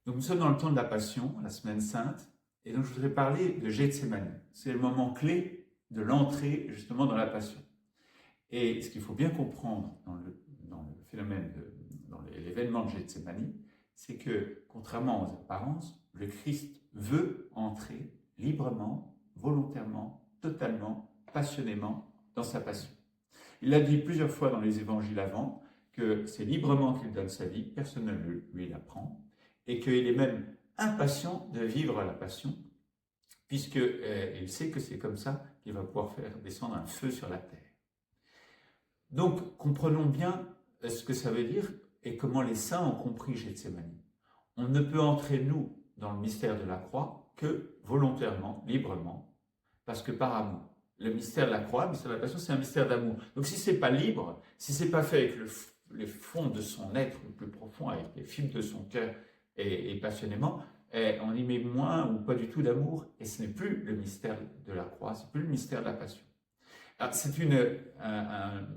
Donc nous sommes dans le temps de la Passion, la Semaine Sainte, et donc je voudrais parler de Gethsémani. C'est le moment clé de l'entrée justement dans la Passion. Et ce qu'il faut bien comprendre dans le phénomène, dans l'événement de Gethsémani, c'est que contrairement aux apparences, le Christ veut entrer librement, volontairement, totalement, passionnément dans sa passion. Il l'a dit plusieurs fois dans les évangiles avant, que c'est librement qu'il donne sa vie, personne ne lui l'apprend, et qu'il est même impatient de vivre la passion, puisqu'il sait que c'est comme ça qu'il va pouvoir faire descendre un feu sur la terre. Donc, comprenons bien ce que ça veut dire et comment les saints ont compris Gethsémani. On ne peut entrer, nous, dans le mystère de la croix que volontairement, librement, parce que par amour. Le mystère de la croix, le mystère de la passion, c'est un mystère d'amour. Donc si c'est pas libre, si c'est pas fait avec les fonds de son être le plus profond, avec les fibres de son cœur et passionnément, on y met moins ou pas du tout d'amour, et ce n'est plus le mystère de la croix, c'est plus le mystère de la passion. C'est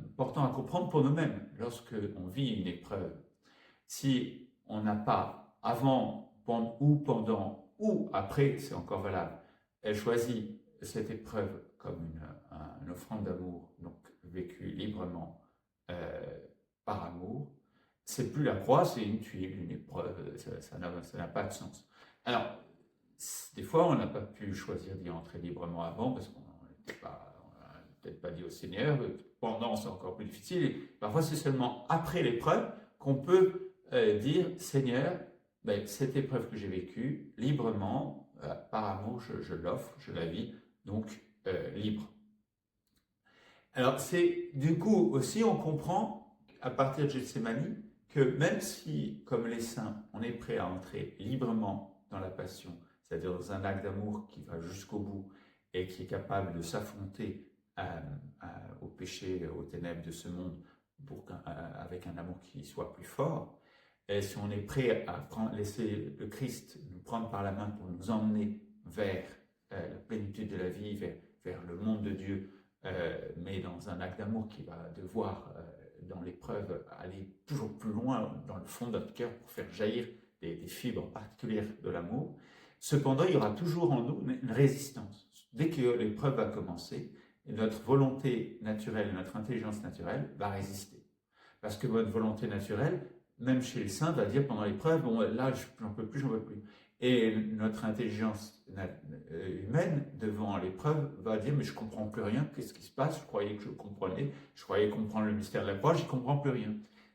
important à comprendre pour nous-mêmes lorsque on vit une épreuve. Si on n'a pas avant, pendant ou après, c'est encore valable, elle choisit cette épreuve comme une offrande d'amour, donc vécue librement par amour, c'est plus la croix, c'est une tuile, une épreuve, ça n'a pas de sens. Alors, des fois, on n'a pas pu choisir d'y entrer librement avant parce qu'on n'a peut-être pas dit au Seigneur. Pendant, c'est encore plus difficile. Et parfois, c'est seulement après l'épreuve qu'on peut dire Seigneur, ben, cette épreuve que j'ai vécue, librement, par amour, je l'offre, je la vis, donc libre. Alors, c'est du coup aussi, on comprend à partir de Gethsémani que même si, comme les saints, on est prêt à entrer librement dans la passion, c'est-à-dire dans un acte d'amour qui va jusqu'au bout et qui est capable de s'affronter au péché, aux ténèbres de ce monde avec un amour qui soit plus fort, et si on est prêt à laisser le Christ nous prendre par la main pour nous emmener vers la plénitude de la vie, vers le monde de Dieu, mais dans un acte d'amour qui va devoir, dans l'épreuve, aller toujours plus loin dans le fond de notre cœur pour faire jaillir des fibres particulières de l'amour. Cependant, il y aura toujours en nous une résistance. Dès que l'épreuve va commencer, notre volonté naturelle, notre intelligence naturelle va résister. Parce que votre volonté naturelle, même chez les saints, va dire pendant l'épreuve, bon, là, j'en peux plus, j'en peux plus. Et notre intelligence humaine, devant l'épreuve, va dire, mais je comprends plus rien, qu'est-ce qui se passe? Je croyais que je comprenais, je croyais comprendre le mystère de la croix, j'y comprends plus rien.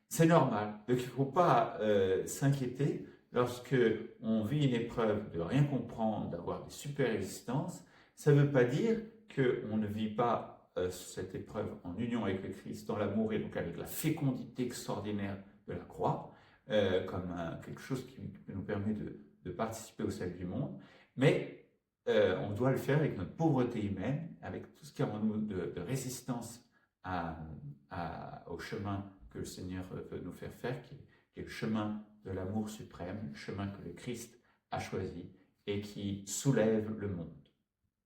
C'est normal. Donc il ne faut pas s'inquiéter lorsque on vit une épreuve de rien comprendre, d'avoir des super résistances. Ça ne veut pas dire qu'on ne vit pas cette épreuve en union avec le Christ, dans l'amour et donc avec la fécondité extraordinaire de la croix, comme quelque chose qui nous permet de participer au salut du monde, mais on doit le faire avec notre pauvreté humaine, avec tout ce qu'il y a en nous de résistance au chemin que le Seigneur veut nous faire faire, qui est le chemin de l'amour suprême, le chemin que le Christ a choisi et qui soulève le monde.